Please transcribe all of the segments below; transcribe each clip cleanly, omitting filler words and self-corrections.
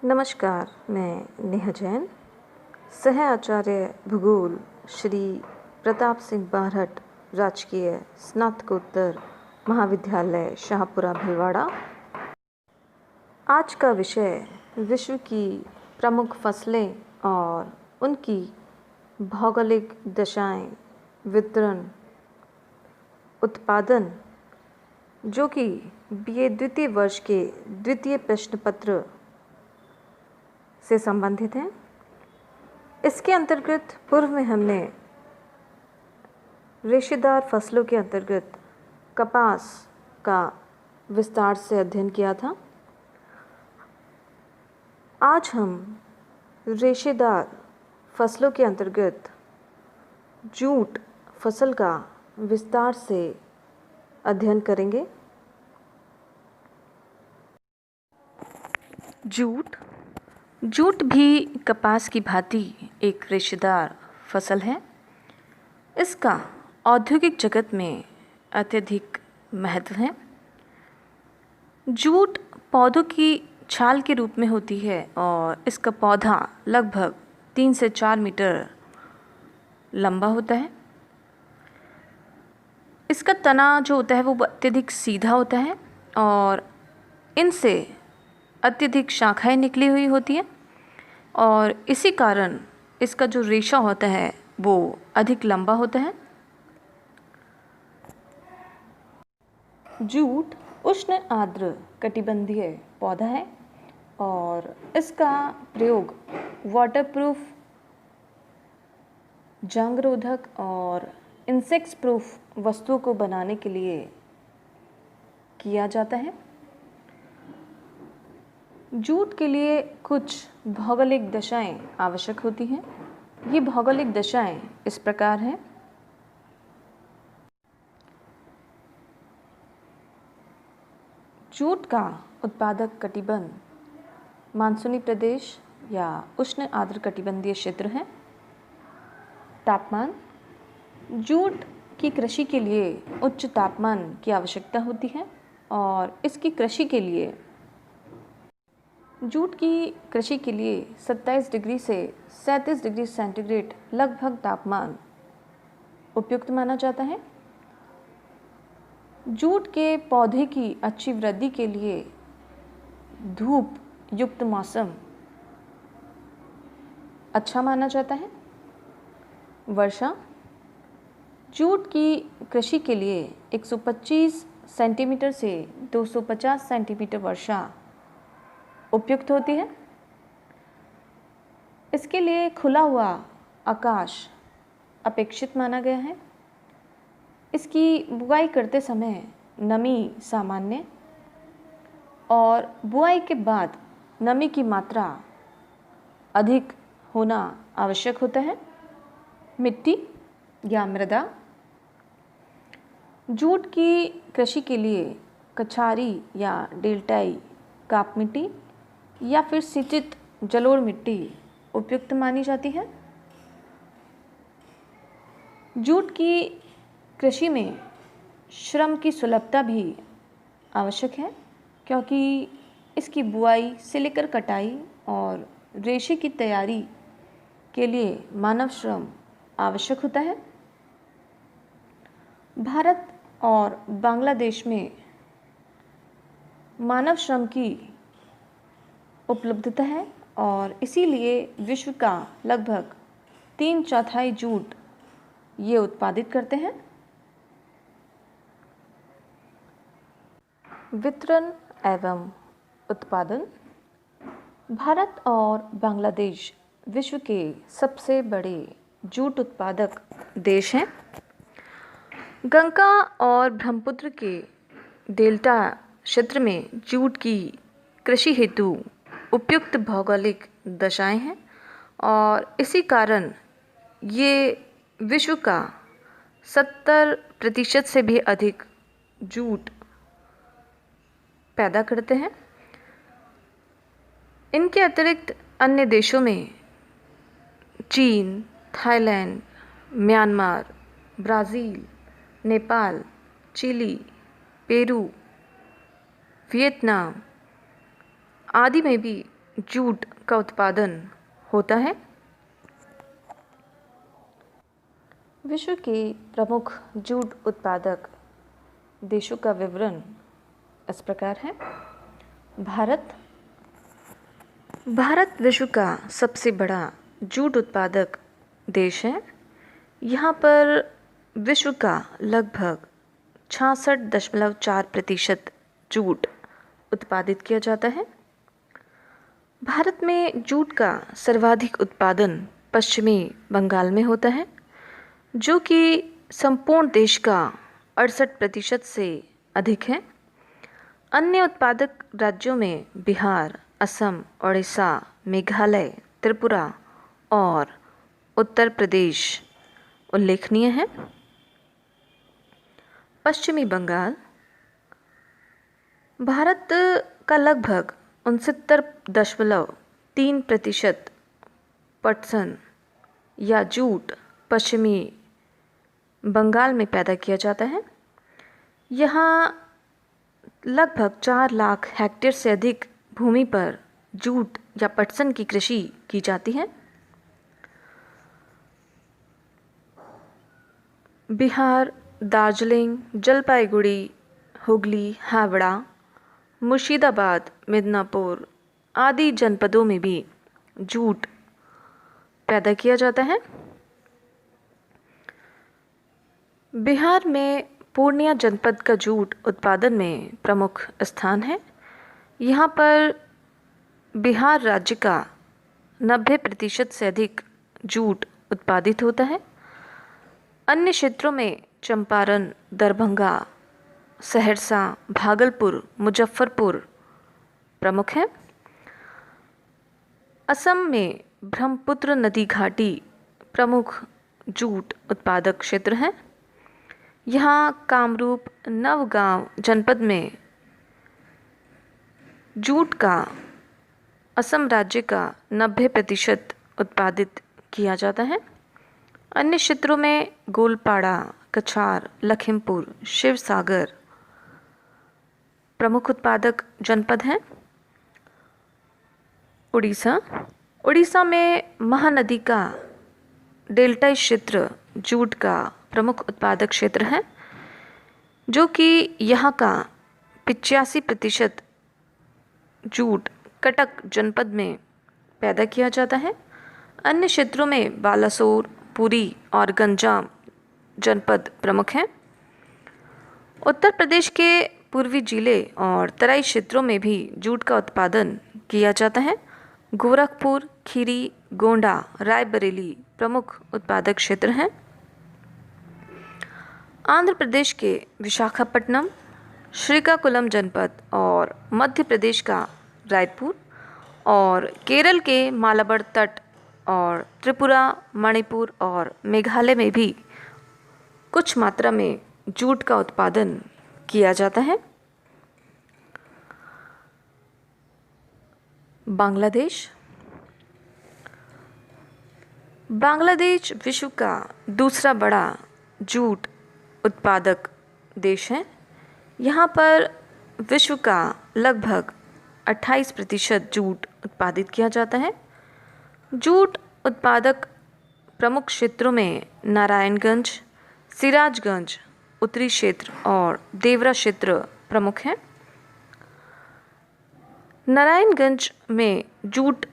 नमस्कार, मैं नेहा जैन, सह आचार्य भूगोल श्री प्रताप सिंह बारहट राजकीय स्नातकोत्तर महाविद्यालय शाहपुरा भिलवाड़ा। आज का विषय विश्व की प्रमुख फसलें और उनकी भौगोलिक दशाएं, वितरण, उत्पादन, जो कि बीए द्वितीय वर्ष के द्वितीय प्रश्न पत्र से संबंधित हैं। इसके अंतर्गत पूर्व में हमने रेशेदार फसलों के अंतर्गत कपास का विस्तार से अध्ययन किया था। आज हम रेशेदार फसलों के अंतर्गत जूट फसल का विस्तार से अध्ययन करेंगे। जूट भी कपास की भांति एक रेशेदार फसल है। इसका औद्योगिक जगत में अत्यधिक महत्व है। जूट पौधों की छाल के रूप में होती है और इसका पौधा लगभग 3 से 4 मीटर लंबा होता है। इसका तना जो होता है वो अत्यधिक सीधा होता है और इनसे अत्यधिक शाखाएं निकली हुई होती हैं और इसी कारण इसका जो रेशा होता है वो अधिक लंबा होता है। जूट उष्ण आर्द्र कटिबंधीय पौधा है और इसका प्रयोग वाटरप्रूफ, जंग रोधक और इंसेक्ट्स प्रूफ वस्तुओं को बनाने के लिए किया जाता है। जूट के लिए कुछ भौगोलिक दशाएं आवश्यक होती हैं। ये भौगोलिक दशाएं इस प्रकार हैं। जूट का उत्पादक कटिबंध मानसूनी प्रदेश या उष्ण आर्द्र कटिबंधीय क्षेत्र है। तापमान, जूट की कृषि के लिए उच्च तापमान की आवश्यकता होती है और इसकी कृषि के लिए जूट की कृषि के लिए 27 डिग्री से 37 डिग्री सेंटीग्रेड लगभग तापमान उपयुक्त माना जाता है। जूट के पौधे की अच्छी वृद्धि के लिए धूप युक्त मौसम अच्छा माना जाता है। वर्षा, जूट की कृषि के लिए 125 सेंटीमीटर से 250 सेंटीमीटर वर्षा उपयुक्त होती है। इसके लिए खुला हुआ आकाश अपेक्षित माना गया है। इसकी बुआई करते समय नमी सामान्य और बुआई के बाद नमी की मात्रा अधिक होना आवश्यक होता है। मिट्टी या मृदा, जूट की कृषि के लिए कछारी या डेल्टाई काप मिट्टी या फिर सिंचित जलोढ़ मिट्टी उपयुक्त मानी जाती है। जूट की कृषि में श्रम की सुलभता भी आवश्यक है क्योंकि इसकी बुआई से लेकर कटाई और रेशे की तैयारी के लिए मानव श्रम आवश्यक होता है। भारत और बांग्लादेश में मानव श्रम की उपलब्धता है और इसीलिए विश्व का लगभग 3/4 जूट ये उत्पादित करते हैं। वितरण एवं उत्पादन, भारत और बांग्लादेश विश्व के सबसे बड़े जूट उत्पादक देश हैं। गंगा और ब्रह्मपुत्र के डेल्टा क्षेत्र में जूट की कृषि हेतु उपयुक्त भौगोलिक दशाएं हैं और इसी कारण ये विश्व का 70% से भी अधिक जूट पैदा करते हैं। इनके अतिरिक्त अन्य देशों में चीन, Thailand, Myanmar, Brazil, Nepal, Chile, Peru, Vietnam आदि में भी जूट का उत्पादन होता है। विश्व के प्रमुख जूट उत्पादक देशों का विवरण इस प्रकार है। भारत विश्व का सबसे बड़ा जूट उत्पादक देश है। यहाँ पर विश्व का लगभग 66.4% जूट उत्पादित किया जाता है। भारत में जूट का सर्वाधिक उत्पादन पश्चिमी बंगाल में होता है, जो कि संपूर्ण देश का 68% से अधिक है। अन्य उत्पादक राज्यों में बिहार, असम, ओडिशा, मेघालय, त्रिपुरा और उत्तर प्रदेश उल्लेखनीय है। पश्चिमी बंगाल भारत का लगभग 69.3% पटसन या जूट पश्चिमी बंगाल में पैदा किया जाता है। यहाँ लगभग 4 लाख हेक्टेयर से अधिक भूमि पर जूट या पटसन की कृषि की जाती है। बिहार, दार्जिलिंग, जलपाईगुड़ी, हुगली, हावड़ा, मुर्शिदाबाद, मिदनापुर आदि जनपदों में भी जूट पैदा किया जाता है। बिहार में पूर्णिया जनपद का जूट उत्पादन में प्रमुख स्थान है। यहाँ पर बिहार राज्य का 90% से अधिक जूट उत्पादित होता है। अन्य क्षेत्रों में चंपारण, दरभंगा, सहरसा, भागलपुर, मुजफ्फरपुर प्रमुख हैं। असम में ब्रह्मपुत्र नदी घाटी प्रमुख जूट उत्पादक क्षेत्र है। यहाँ कामरूप, नवगांव जनपद में जूट का असम राज्य का 90% उत्पादित किया जाता है। अन्य क्षेत्रों में गोलपाड़ा, कछार, लखीमपुर, शिवसागर प्रमुख उत्पादक जनपद हैं। उड़ीसा में महानदी का डेल्टाई क्षेत्र जूट का प्रमुख उत्पादक क्षेत्र है, जो कि यहाँ का 85% जूट कटक जनपद में पैदा किया जाता है। अन्य क्षेत्रों में बालासोर, पुरी और गंजाम जनपद प्रमुख हैं। उत्तर प्रदेश के पूर्वी जिले और तराई क्षेत्रों में भी जूट का उत्पादन किया जाता है। गोरखपुर, खीरी, गोंडा, रायबरेली प्रमुख उत्पादक क्षेत्र हैं। आंध्र प्रदेश के विशाखापट्टनम, श्रीकाकुलम जनपद और मध्य प्रदेश का रायपुर और केरल के मालाबार तट और त्रिपुरा, मणिपुर और मेघालय में भी कुछ मात्रा में जूट का उत्पादन किया जाता है। बांग्लादेश विश्व का दूसरा बड़ा जूट उत्पादक देश है। यहाँ पर विश्व का लगभग 28% जूट उत्पादित किया जाता है। जूट उत्पादक प्रमुख क्षेत्रों में नारायणगंज, सिराजगंज उत्तरी क्षेत्र और देवरा क्षेत्र प्रमुख हैं। नारायणगंज में जूट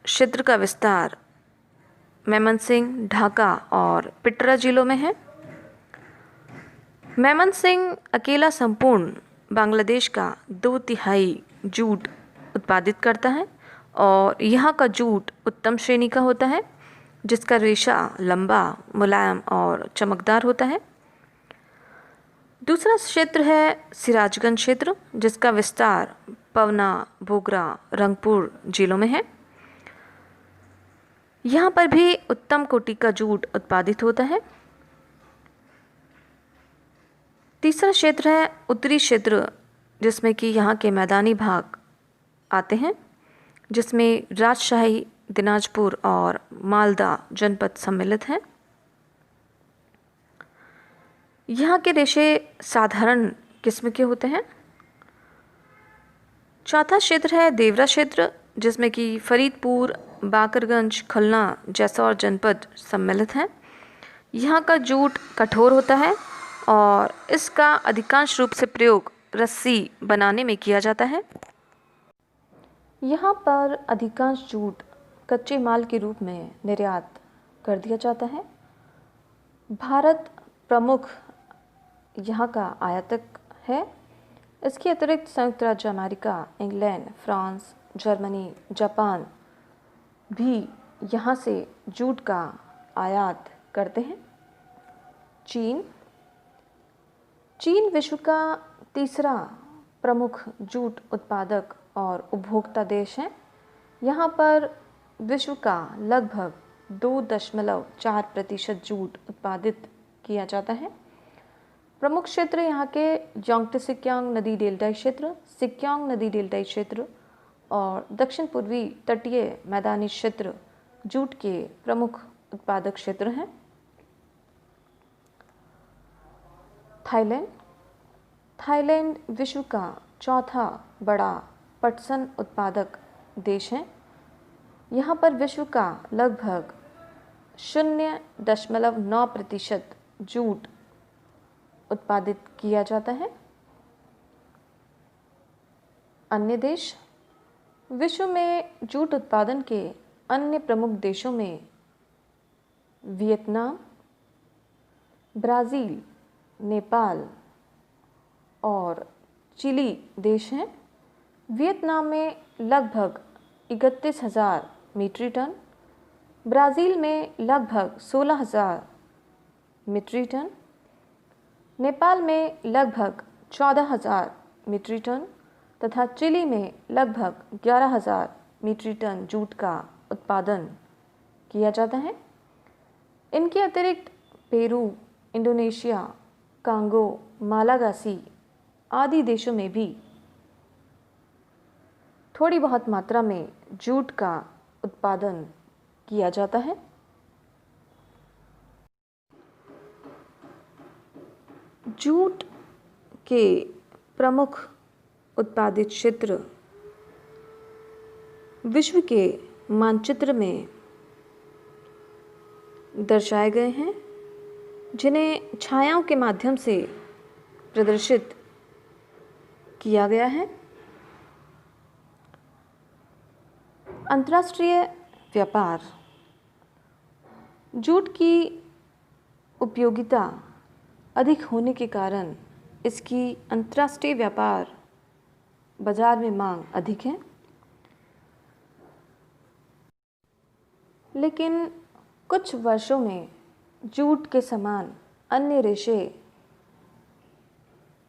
क्षेत्र का विस्तार मेमनसिंह, ढाका और पिटरा जिलों में है। मेमनसिंह अकेला संपूर्ण बांग्लादेश का 2/3 जूट उत्पादित करता है और यहाँ का जूट उत्तम श्रेणी का होता है, जिसका रेशा लंबा, मुलायम और चमकदार होता है। दूसरा क्षेत्र है सिराजगंज क्षेत्र, जिसका विस्तार पवना, बोगरा, रंगपुर जिलों में है। यहाँ पर भी उत्तम कोटि का जूट उत्पादित होता है। तीसरा क्षेत्र है उत्तरी क्षेत्र, जिसमें कि यहाँ के मैदानी भाग आते हैं, जिसमें राजशाही, दिनाजपुर और मालदा जनपद सम्मिलित हैं। यहाँ के रेशे साधारण किस्म के होते हैं। चौथा क्षेत्र है देवरा क्षेत्र, जिसमें कि फरीदपुर, बाकरगंज, खुलना, जैसौर जनपद सम्मिलित हैं। यहाँ का जूट कठोर होता है और इसका अधिकांश रूप से प्रयोग रस्सी बनाने में किया जाता है। यहाँ पर अधिकांश जूट कच्चे माल के रूप में निर्यात कर दिया जाता है। भारत प्रमुख यहाँ का आयातक है। इसके अतिरिक्त संयुक्त राज्य America, England, France, Germany, Japan भी यहाँ से जूट का आयात करते हैं। चीन विश्व का तीसरा प्रमुख जूट उत्पादक और उपभोक्ता देश है। यहाँ पर विश्व का लगभग 2.4% जूट उत्पादित किया जाता है। प्रमुख क्षेत्र यहाँ के यांगत्से सिक्यांग नदी डेल्टाई क्षेत्र, सिक्यांग नदी डेल्टाई क्षेत्र और दक्षिण पूर्वी तटीय मैदानी क्षेत्र जूट के प्रमुख उत्पादक क्षेत्र हैं। थाईलैंड विश्व का चौथा बड़ा पटसन उत्पादक देश है। यहाँ पर विश्व का लगभग 0.9% जूट उत्पादित किया जाता है। अन्य देश विश्व में जूट उत्पादन के अन्य प्रमुख देशों में वियतनाम, ब्राज़ील, नेपाल और चिली देश हैं। वियतनाम में लगभग 31,000 मीट्रिक टन, ब्राज़ील में लगभग 16,000 मीट्रिक टन, नेपाल में लगभग 14,000 मीट्रिक टन तथा चिली में लगभग 11,000 मीट्रिक टन जूट का उत्पादन किया जाता है। इनके अतिरिक्त पेरू, इंडोनेशिया, कांगो, मालागासी आदि देशों में भी थोड़ी बहुत मात्रा में जूट का उत्पादन किया जाता है। जूट के प्रमुख उत्पादित क्षेत्र विश्व के मानचित्र में दर्शाए गए हैं, जिन्हें छायाओं के माध्यम से प्रदर्शित किया गया है। अंतर्राष्ट्रीय व्यापार जूट की उपयोगिता अधिक होने के कारण इसकी अंतर्राष्ट्रीय व्यापार बाजार में मांग अधिक है। लेकिन कुछ वर्षों में जूट के समान अन्य रेशे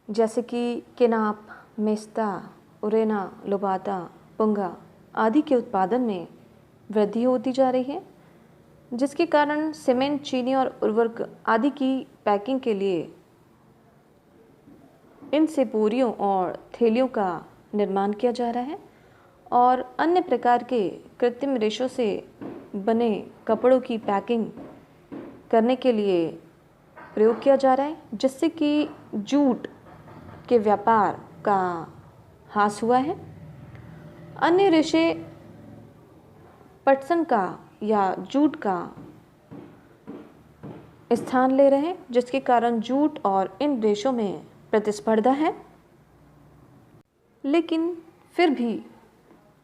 जैसे कि केनाप, मेस्ता, उरेना, लोबाता, पुंगा आदि के उत्पादन में वृद्धि होती जा रही है, जिसके कारण सीमेंट, चीनी और उर्वरक आदि की पैकिंग के लिए इनसे बोरियों और थैलियों का निर्माण किया जा रहा है और अन्य प्रकार के कृत्रिम रेशों से बने कपड़ों की पैकिंग करने के लिए प्रयोग किया जा रहा है, जिससे कि जूट के व्यापार का ह्रास हुआ है। अन्य रेशे पटसन का या जूट का स्थान ले रहे हैं, जिसके कारण जूट और इन रेशों में प्रतिस्पर्धा है। लेकिन फिर भी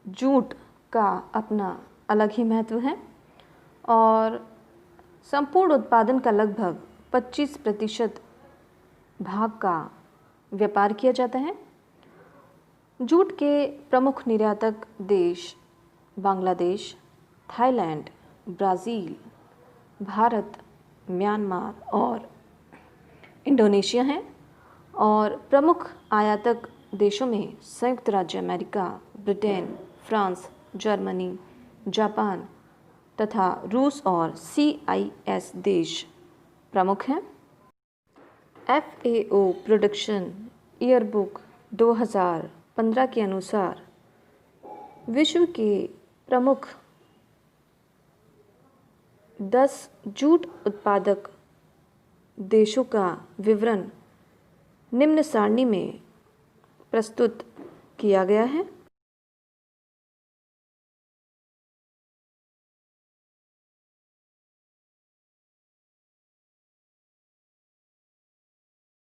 जूट का अपना अलग ही महत्व है और संपूर्ण उत्पादन का लगभग 25% भाग का व्यापार किया जाता है। जूट के प्रमुख निर्यातक देश Bangladesh, Thailand, Brazil, Bharat, Myanmar और इंडोनेशिया हैं और प्रमुख आयातक देशों में संयुक्त राज्य America, Britain, France, Germany, Japan तथा रूस और CIS देश प्रमुख हैं। FAO प्रोडक्शन ईयरबुक 2015 के अनुसार विश्व के प्रमुख 10 जूट उत्पादक देशों का विवरण निम्न सारणी में प्रस्तुत किया गया है।